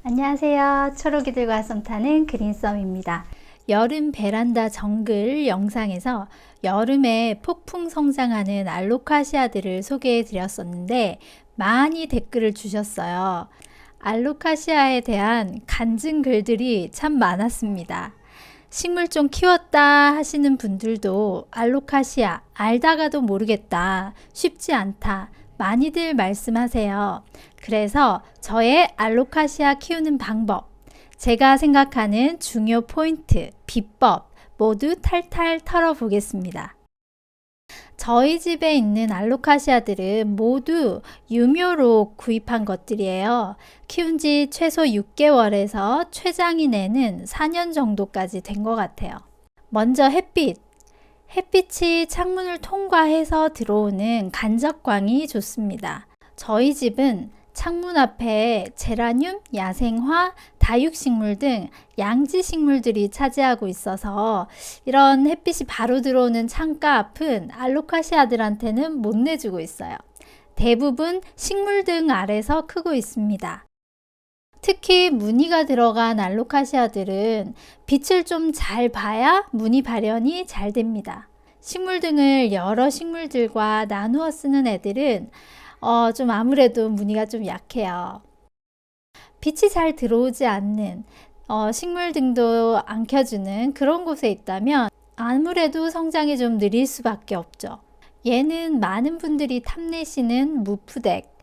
안녕하세요. 초록이들과 썸 타는 그린썸입니다. 여름 베란다 정글 영상에서 여름에 폭풍 성장하는 알로카시아들을 소개해 드렸었는데 많이 댓글을 주셨어요. 알로카시아에 대한 간증 글들이 참 많았습니다. 식물 좀 키웠다 하시는 분들도 알로카시아 알다가도 모르겠다, 쉽지 않다, 많이들 말씀하세요. 그래서 저의 알로카시아 키우는 방법, 제가 생각하는 중요 포인트, 비법 모두 탈탈 털어보겠습니다. 저희 집에 있는 알로카시아들은 모두 유묘로 구입한 것들이에요. 키운 지 최소 6개월에서 최장인에는 4년 정도까지 된 것 같아요. 먼저 햇빛이 창문을 통과해서 들어오는 간접광이 좋습니다. 저희 집은 창문 앞에 제라늄, 야생화, 다육식물 등 양지식물들이 차지하고 있어서 이런 햇빛이 바로 들어오는 창가 앞은 알로카시아들한테는 못 내주고 있어요. 대부분 식물 등 아래서 크고 있습니다. 특히 무늬가 들어간 알로카시아들은 빛을 좀 잘 봐야 무늬 발현이 잘 됩니다. 식물 등을 여러 식물들과 나누어 쓰는 애들은 좀 아무래도 무늬가 좀 약해요. 빛이 잘 들어오지 않는 식물 등도 안 켜주는 그런 곳에 있다면 아무래도 성장이 좀 느릴 수밖에 없죠. 얘는 많은 분들이 탐내시는 무프덱,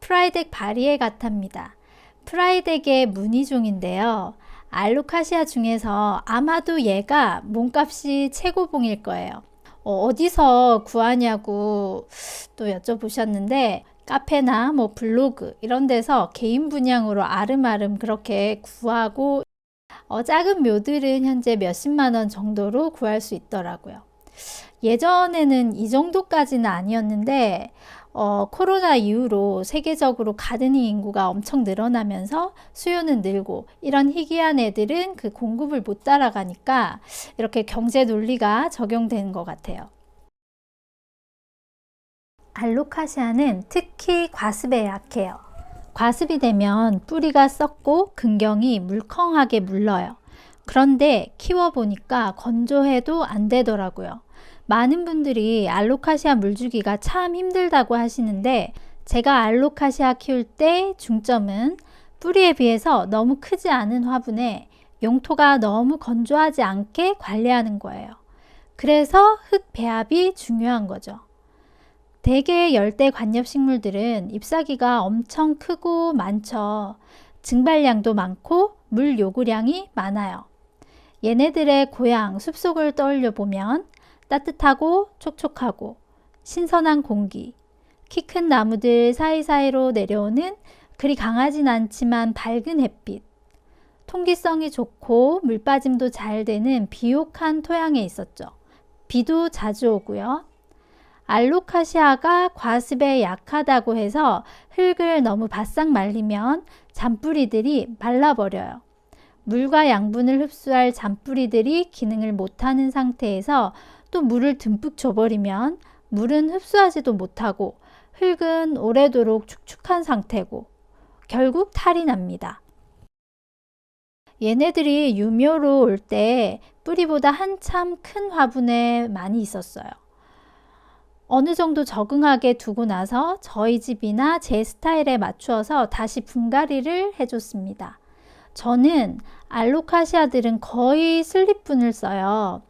프라이덱 바리에가타입니다. 프라이덱의 무늬종인데요. 알로카시아 중에서 아마도 얘가 몸값이 최고봉일 거예요. 어디서 구하냐고 또 여쭤보셨는데 카페나 뭐 블로그 이런 데서 개인 분양으로 아름아름 그렇게 구하고 작은 묘들은 현재 몇십만 원 정도로 구할 수 있더라고요. 예전에는 이 정도까지는 아니었는데 코로나 이후로 세계적으로 가드닝 인구가 엄청 늘어나면서 수요는 늘고 이런 희귀한 애들은 그 공급을 못 따라가니까 이렇게 경제 논리가 적용되는 것 같아요. 알로카시아는 특히 과습에 약해요. 과습이 되면 뿌리가 썩고 근경이 물컹하게 물러요. 그런데 키워보니까 건조해도 안 되더라고요. 많은 분들이 알로카시아 물주기가 참 힘들다고 하시는데 제가 알로카시아 키울 때 중점은 뿌리에 비해서 너무 크지 않은 화분에 용토가 너무 건조하지 않게 관리하는 거예요. 그래서 흙 배합이 중요한 거죠. 대개 열대 관엽식물들은 잎사귀가 엄청 크고 많죠. 증발량도 많고 물 요구량이 많아요. 얘네들의 고향 숲속을 떠올려 보면 따뜻하고 촉촉하고 신선한 공기, 키 큰 나무들 사이사이로 내려오는 그리 강하진 않지만 밝은 햇빛, 통기성이 좋고 물빠짐도 잘 되는 비옥한 토양에 있었죠. 비도 자주 오고요. 알로카시아가 과습에 약하다고 해서 흙을 너무 바싹 말리면 잔뿌리들이 말라버려요. 물과 양분을 흡수할 잔뿌리들이 기능을 못하는 상태에서 또 물을 듬뿍 줘버리면 물은 흡수하지도 못하고 흙은 오래도록 축축한 상태고 결국 탈이 납니다. 얘네들이 유묘로 올 때 뿌리보다 한참 큰 화분에 많이 있었어요. 어느 정도 적응하게 두고 나서 저희 집이나 제 스타일에 맞추어서 다시 분갈이를 해줬습니다. 저는 알로카시아들은 거의 슬립분을 써요.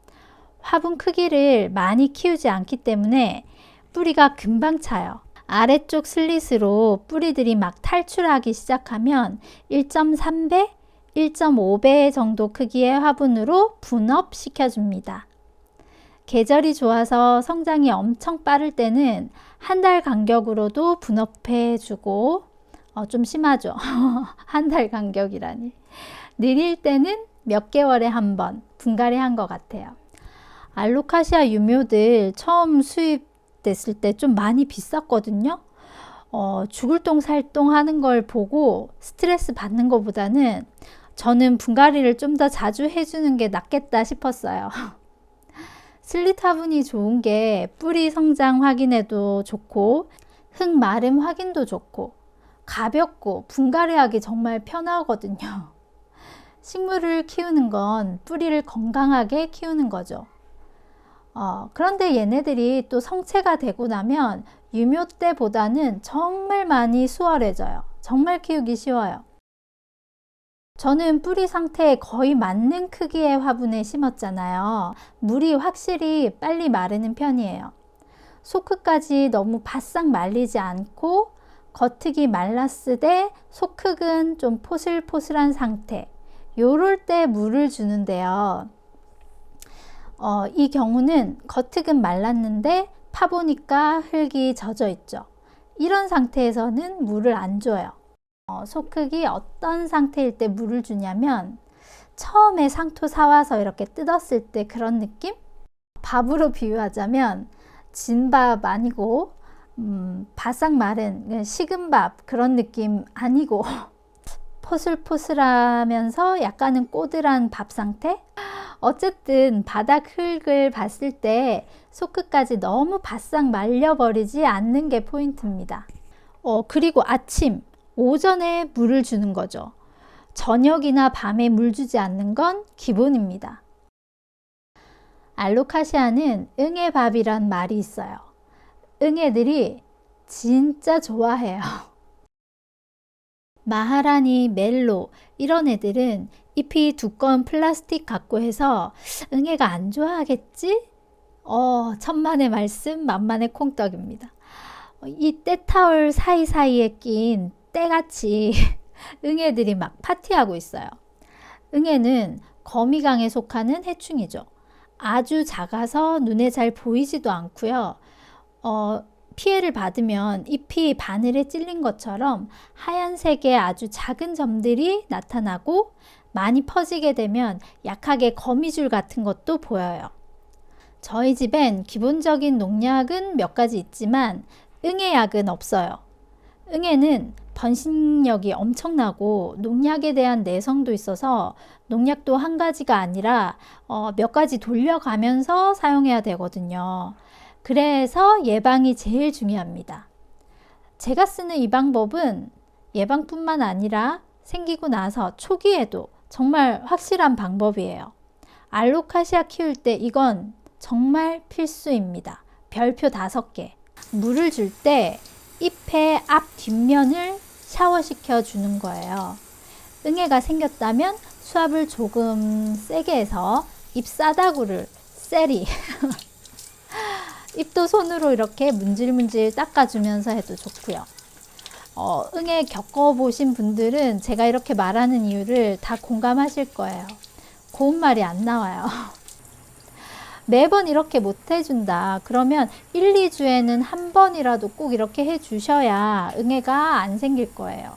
화분 크기를 많이 키우지 않기 때문에 뿌리가 금방 차요. 아래쪽 슬릿으로 뿌리들이 막 탈출하기 시작하면 1.3배, 1.5배 정도 크기의 화분으로 분업 시켜줍니다. 계절이 좋아서 성장이 엄청 빠를 때는 한 달 간격으로도 분업해 주고 좀 심하죠. 한 달 간격이라니. 느릴 때는 몇 개월에 한 번 분갈이 한 것 같아요. 알로카시아 유묘들 처음 수입됐을 때 좀 많이 비쌌거든요. 죽을 똥 살똥 하는 걸 보고 스트레스 받는 것보다는 저는 분갈이를 좀 더 자주 해주는 게 낫겠다 싶었어요. 슬릿 화분이 좋은 게 뿌리 성장 확인에도 좋고 흙 마름 확인도 좋고 가볍고 분갈이하기 정말 편하거든요. 식물을 키우는 건 뿌리를 건강하게 키우는 거죠. 그런데 얘네들이 또 성체가 되고 나면 유묘 때보다는 정말 많이 수월해져요. 정말 키우기 쉬워요. 저는 뿌리 상태에 거의 맞는 크기의 화분에 심었잖아요. 물이 확실히 빨리 마르는 편이에요. 속흙까지 너무 바싹 말리지 않고 겉흙이 말랐으되 속흙은 좀 포슬포슬한 상태. 요럴 때 물을 주는데요. 이 경우는 겉흙은 말랐는데 파보니까 흙이 젖어 있죠. 이런 상태에서는 물을 안 줘요. 속흙이 어떤 상태일 때 물을 주냐면 처음에 상토 사와서 이렇게 뜯었을 때 그런 느낌? 밥으로 비유하자면 진밥 아니고 바싹 마른 식은 밥 그런 느낌 아니고 포슬포슬하면서 약간은 꼬들한 밥 상태? 어쨌든 바닥 흙을 봤을 때 속끝까지 너무 바싹 말려버리지 않는 게 포인트입니다. 그리고 아침, 오전에 물을 주는 거죠. 저녁이나 밤에 물 주지 않는 건 기본입니다. 알로카시아는 응애 밥이란 말이 있어요. 응애들이 진짜 좋아해요. 마하라니, 멜로 이런 애들은 잎이 두꺼운 플라스틱 같고 해서 응애가 안 좋아하겠지? 천만의 말씀 만만의 콩떡입니다. 이 때타올 사이사이에 낀 때같이 응애들이 막 파티하고 있어요. 응애는 거미강에 속하는 해충이죠. 아주 작아서 눈에 잘 보이지도 않고요. 피해를 받으면 잎이 바늘에 찔린 것처럼 하얀색의 아주 작은 점들이 나타나고 많이 퍼지게 되면 약하게 거미줄 같은 것도 보여요. 저희 집엔 기본적인 농약은 몇 가지 있지만 응애약은 없어요. 응애는 번식력이 엄청나고 농약에 대한 내성도 있어서 농약도 한 가지가 아니라 몇 가지 돌려가면서 사용해야 되거든요. 그래서 예방이 제일 중요합니다. 제가 쓰는 이 방법은 예방뿐만 아니라 생기고 나서 초기에도 정말 확실한 방법이에요. 알로카시아 키울 때 이건 정말 필수입니다. 별표 5개. 물을 줄 때 잎의 앞 뒷면을 샤워시켜 주는 거예요. 응애가 생겼다면 수압을 조금 세게 해서 잎 싸다구를 세리 잎도 손으로 이렇게 문질문질 닦아주면서 해도 좋고요. 응애 겪어보신 분들은 제가 이렇게 말하는 이유를 다 공감하실 거예요. 고운 말이 안 나와요. 매번 이렇게 못 해준다. 그러면 1, 2주에는 한 번이라도 꼭 이렇게 해주셔야 응애가 안 생길 거예요.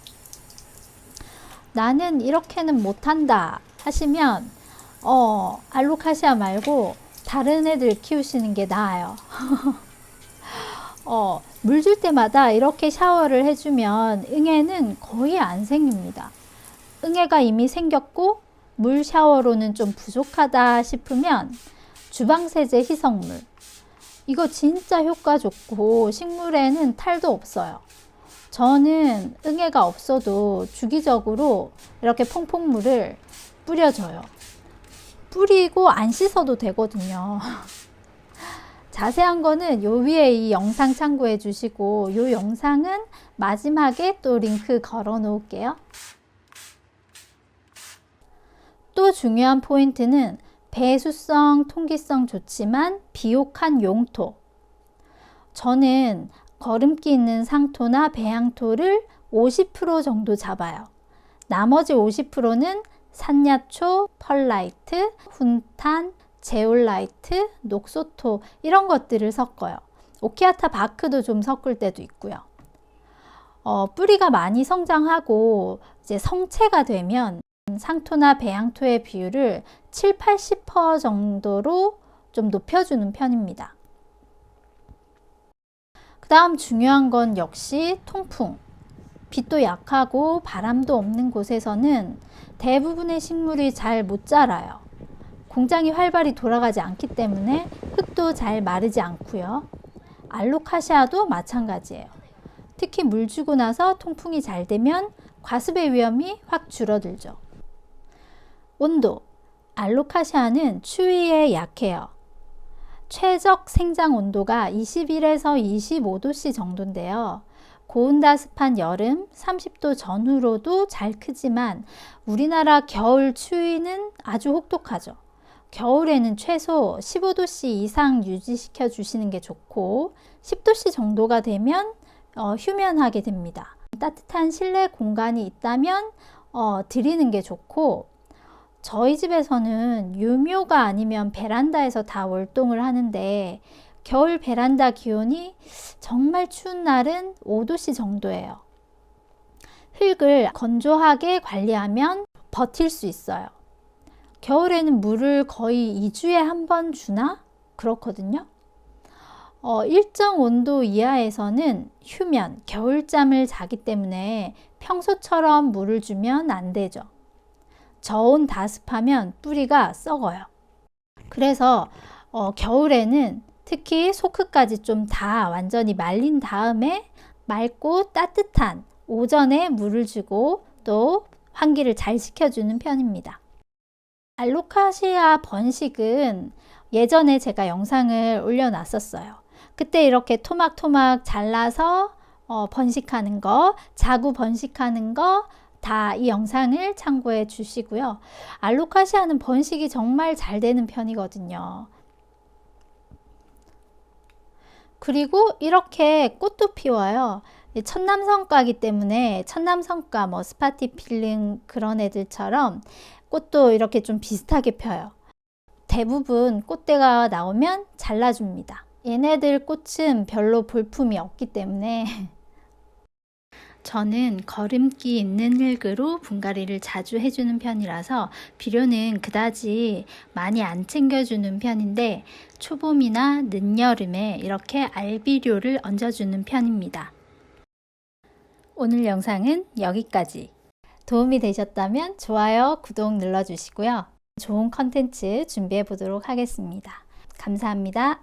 나는 이렇게는 못한다 하시면 알로카시아 말고 다른 애들 키우시는 게 나아요. 물 줄 때마다 이렇게 샤워를 해주면 응애는 거의 안 생깁니다. 응애가 이미 생겼고 물 샤워로는 좀 부족하다 싶으면 주방세제 희석물, 이거 진짜 효과 좋고 식물에는 탈도 없어요. 저는 응애가 없어도 주기적으로 이렇게 퐁퐁물을 뿌려줘요. 뿌리고 안 씻어도 되거든요. 자세한 거는 요 위에 이 영상 참고해 주시고 요 영상은 마지막에 또 링크 걸어 놓을게요. 또 중요한 포인트는 배수성, 통기성 좋지만 비옥한 용토. 저는 거름기 있는 상토나 배양토를 50% 정도 잡아요. 나머지 50%는 산야초, 펄라이트, 훈탄, 제올라이트, 녹소토 이런 것들을 섞어요. 오키아타 바크도 좀 섞을 때도 있고요. 뿌리가 많이 성장하고 이제 성체가 되면 상토나 배양토의 비율을 7, 80% 정도로 좀 높여주는 편입니다. 그 다음 중요한 건 역시 통풍. 빛도 약하고 바람도 없는 곳에서는 대부분의 식물이 잘 못 자라요. 공장이 활발히 돌아가지 않기 때문에 흙도 잘 마르지 않고요. 알로카시아도 마찬가지예요. 특히 물 주고 나서 통풍이 잘 되면 과습의 위험이 확 줄어들죠. 온도. 알로카시아는 추위에 약해요. 최적 생장 온도가 21에서 25도씨 정도인데요. 고온다습한 여름 30도 전후로도 잘 크지만 우리나라 겨울 추위는 아주 혹독하죠. 겨울에는 최소 15도씨 이상 유지시켜 주시는 게 좋고 10도씨 정도가 되면 휴면하게 됩니다. 따뜻한 실내 공간이 있다면 드리는 게 좋고, 저희 집에서는 유묘가 아니면 베란다에서 다 월동을 하는데 겨울 베란다 기온이 정말 추운 날은 5도씨 정도예요. 흙을 건조하게 관리하면 버틸 수 있어요. 겨울에는 물을 거의 2주에 한 번 주나? 그렇거든요. 일정 온도 이하에서는 휴면, 겨울잠을 자기 때문에 평소처럼 물을 주면 안 되죠. 저온 다습하면 뿌리가 썩어요. 그래서 겨울에는 특히 소크까지 좀 다 완전히 말린 다음에 맑고 따뜻한 오전에 물을 주고 또 환기를 잘 시켜주는 편입니다. 알로카시아 번식은 예전에 제가 영상을 올려놨었어요. 그때 이렇게 토막토막 잘라서 번식하는 거, 자구 번식하는 거 다 이 영상을 참고해 주시고요. 알로카시아는 번식이 정말 잘 되는 편이거든요. 그리고 이렇게 꽃도 피워요. 천남성과이기 때문에 천남성과, 스파티필름 그런 애들처럼 꽃도 이렇게 좀 비슷하게 펴요. 대부분 꽃대가 나오면 잘라줍니다. 얘네들 꽃은 별로 볼품이 없기 때문에 저는 거름기 있는 흙으로 분갈이를 자주 해주는 편이라서 비료는 그다지 많이 안 챙겨주는 편인데 초봄이나 늦여름에 이렇게 알비료를 얹어주는 편입니다. 오늘 영상은 여기까지. 도움이 되셨다면 좋아요, 구독 눌러주시고요. 좋은 컨텐츠 준비해 보도록 하겠습니다. 감사합니다.